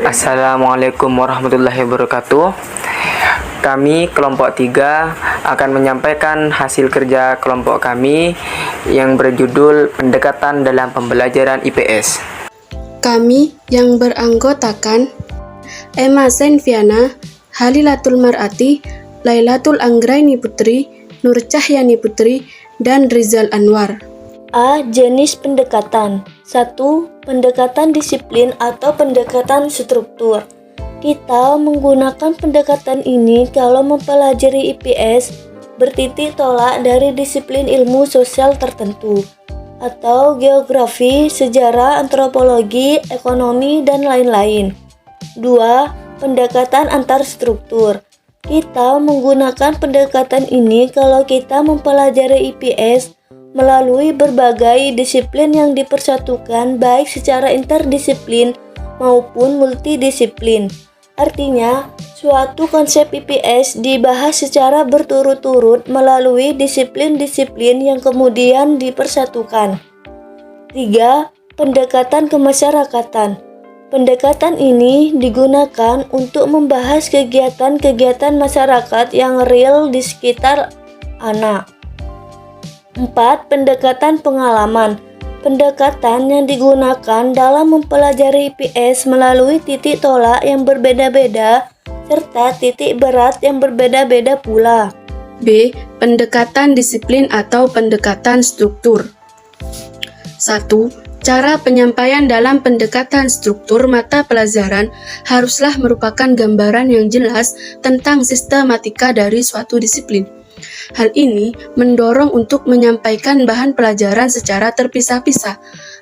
Assalamualaikum warahmatullahi wabarakatuh. Kami kelompok 3 akan menyampaikan hasil kerja kelompok kami yang berjudul Pendekatan dalam Pembelajaran IPS. Kami yang beranggotakan Emma Senviana, Halilatul Mar'ati, Lailatul Anggraini Putri, Nur Cahyani Putri, dan Rizal Anwar. A. Jenis pendekatan. 1. Pendekatan disiplin atau pendekatan struktur. Kita menggunakan pendekatan ini kalau mempelajari IPS bertitik tolak dari disiplin ilmu sosial tertentu atau geografi, sejarah, antropologi, ekonomi, dan lain-lain. 2. Pendekatan antar struktur. Kita menggunakan pendekatan ini kalau kita mempelajari IPS melalui berbagai disiplin yang dipersatukan baik secara interdisiplin maupun multidisiplin. Artinya, suatu konsep IPS dibahas secara berturut-turut melalui disiplin-disiplin yang kemudian dipersatukan. 3. Pendekatan kemasyarakatan. Pendekatan ini digunakan untuk membahas kegiatan-kegiatan masyarakat yang real di sekitar anak. 4. Pendekatan pengalaman. Pendekatan yang digunakan dalam mempelajari IPS melalui titik tolak yang berbeda-beda serta titik berat yang berbeda-beda pula. B. Pendekatan disiplin atau pendekatan struktur. 1. Cara penyampaian dalam pendekatan struktur mata pelajaran haruslah merupakan gambaran yang jelas tentang sistematika dari suatu disiplin. Hal ini mendorong untuk menyampaikan bahan pelajaran secara terpisah-pisah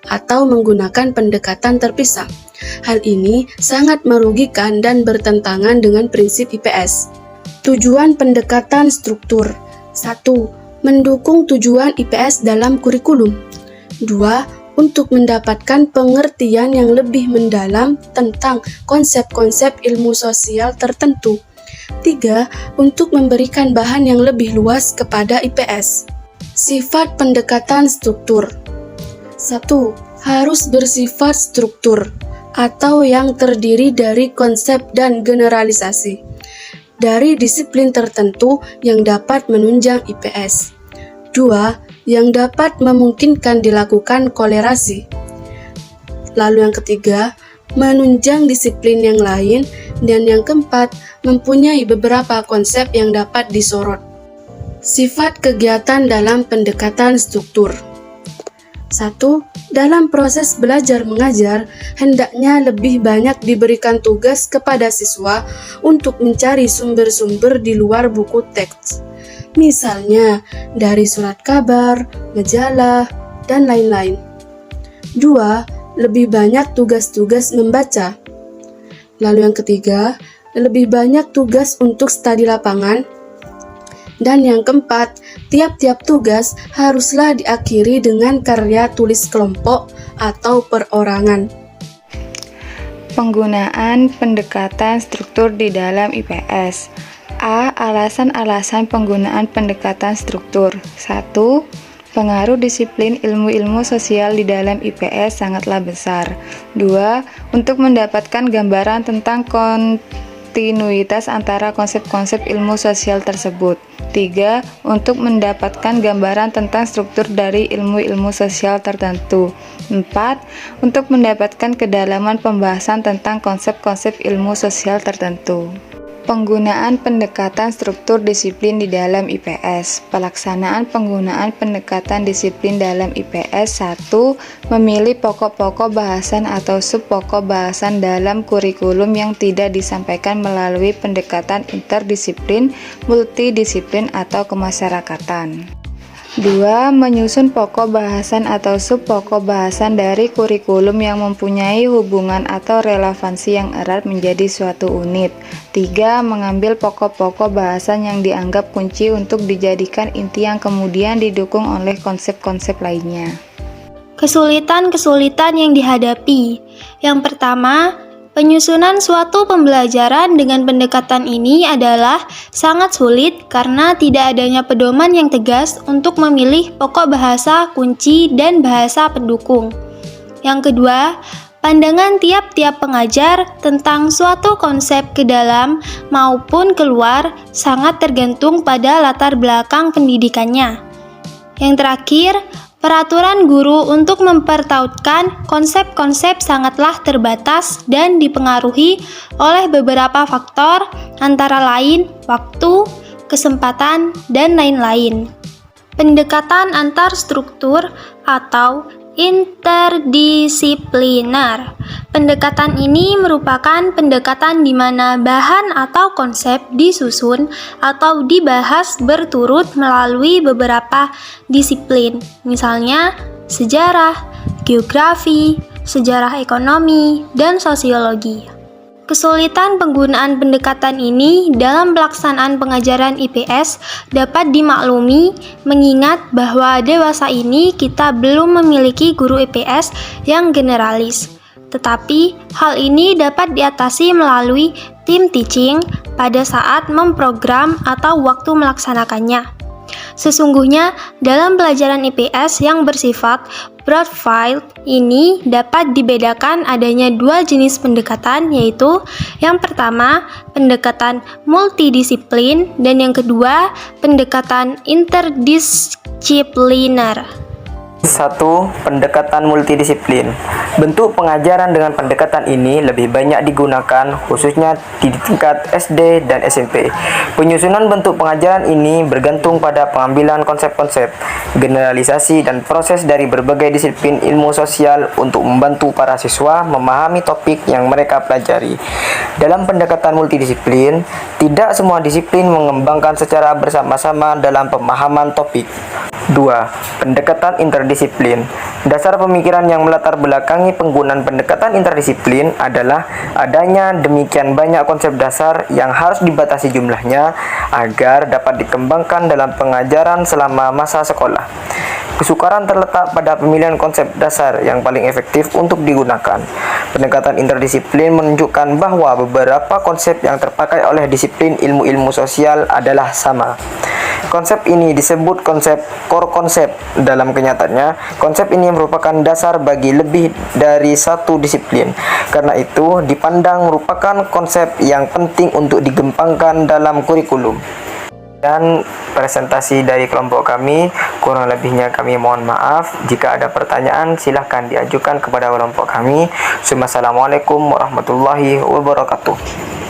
atau menggunakan pendekatan terpisah. Hal ini sangat merugikan dan bertentangan dengan prinsip IPS. Tujuan pendekatan struktur. 1. Mendukung tujuan IPS dalam kurikulum. 2. Untuk mendapatkan pengertian yang lebih mendalam tentang konsep-konsep ilmu sosial tertentu. 3. Untuk memberikan bahan yang lebih luas kepada IPS. Sifat pendekatan struktur. 1. Harus bersifat struktur atau yang terdiri dari konsep dan generalisasi dari disiplin tertentu yang dapat menunjang IPS. 2. Yang dapat memungkinkan dilakukan kolerasi. Lalu yang ketiga, menunjang disiplin yang lain, dan yang keempat, mempunyai beberapa konsep yang dapat disorot. Sifat kegiatan dalam pendekatan struktur. 1. Dalam proses belajar mengajar, hendaknya lebih banyak diberikan tugas kepada siswa untuk mencari sumber-sumber di luar buku teks. Misalnya, dari surat kabar, majalah, dan lain-lain. 2. Lebih banyak tugas-tugas membaca. Lalu yang ketiga, lebih banyak tugas untuk studi lapangan. Dan yang keempat, tiap-tiap tugas haruslah diakhiri dengan karya tulis kelompok atau perorangan. Penggunaan pendekatan struktur di dalam IPS. A. Alasan-alasan penggunaan pendekatan struktur. 1. Pengaruh disiplin ilmu-ilmu sosial di dalam IPS sangatlah besar. 2. Untuk mendapatkan gambaran tentang kontinuitas antara konsep-konsep ilmu sosial tersebut. 3. Untuk mendapatkan gambaran tentang struktur dari ilmu-ilmu sosial tertentu. 4. Untuk mendapatkan kedalaman pembahasan tentang konsep-konsep ilmu sosial tertentu. Penggunaan pendekatan struktur disiplin di dalam IPS. Pelaksanaan penggunaan pendekatan disiplin dalam IPS. 1. Memilih pokok-pokok bahasan atau sub-pokok bahasan dalam kurikulum yang tidak disampaikan melalui pendekatan interdisiplin, multidisiplin, atau kemasyarakatan. 2. Menyusun pokok bahasan atau sub-pokok bahasan dari kurikulum yang mempunyai hubungan atau relevansi yang erat menjadi suatu unit. 3. Mengambil pokok-pokok bahasan yang dianggap kunci untuk dijadikan inti yang kemudian didukung oleh konsep-konsep lainnya. Kesulitan-kesulitan yang dihadapi. Yang pertama, penyusunan suatu pembelajaran dengan pendekatan ini adalah sangat sulit karena tidak adanya pedoman yang tegas untuk memilih pokok bahasa kunci dan bahasa pendukung. Yang kedua, Pandangan tiap-tiap pengajar tentang suatu konsep ke dalam maupun keluar sangat tergantung pada latar belakang pendidikannya. Yang terakhir, peraturan guru untuk mempertautkan konsep-konsep sangatlah terbatas dan dipengaruhi oleh beberapa faktor, antara lain waktu, kesempatan, dan lain-lain. Pendekatan antar struktur atau interdisipliner. Pendekatan ini merupakan pendekatan di mana bahan atau konsep disusun atau dibahas berturut melalui beberapa disiplin, misalnya sejarah, geografi, sejarah ekonomi, dan sosiologi. Kesulitan penggunaan pendekatan ini dalam pelaksanaan pengajaran IPS dapat dimaklumi mengingat bahwa dewasa ini kita belum memiliki guru IPS yang generalis. Tetapi hal ini dapat diatasi melalui tim teaching pada saat memprogram atau waktu melaksanakannya. Sesungguhnya, dalam pelajaran IPS yang bersifat broad-field ini dapat dibedakan adanya dua jenis pendekatan, yaitu yang pertama, pendekatan multidisiplin, dan yang kedua, pendekatan interdisipliner. 1. Pendekatan multidisiplin. Bentuk pengajaran dengan pendekatan ini lebih banyak digunakan khususnya di tingkat SD dan SMP. Penyusunan bentuk pengajaran ini bergantung pada pengambilan konsep-konsep, generalisasi, dan proses dari berbagai disiplin ilmu sosial untuk membantu para siswa memahami topik yang mereka pelajari. Dalam pendekatan multidisiplin, tidak semua disiplin mengembangkan secara bersama-sama dalam pemahaman topik. 2. Pendekatan interdisiplin. Dasar pemikiran yang melatar belakangi penggunaan pendekatan interdisiplin adalah adanya demikian banyak konsep dasar yang harus dibatasi jumlahnya agar dapat dikembangkan dalam pengajaran selama masa sekolah. Kesukaran terletak pada pemilihan konsep dasar yang paling efektif untuk digunakan. Pendekatan interdisiplin menunjukkan bahwa beberapa konsep yang terpakai oleh disiplin ilmu-ilmu sosial adalah sama. Konsep ini disebut konsep core konsep. Dalam kenyataannya, konsep ini merupakan dasar bagi lebih dari satu disiplin. Karena itu, dipandang merupakan konsep yang penting untuk dikembangkan dalam kurikulum. Dan presentasi dari kelompok kami, kurang lebihnya kami mohon maaf. Jika ada pertanyaan, silahkan diajukan kepada kelompok kami. Wassalamualaikum warahmatullahi wabarakatuh.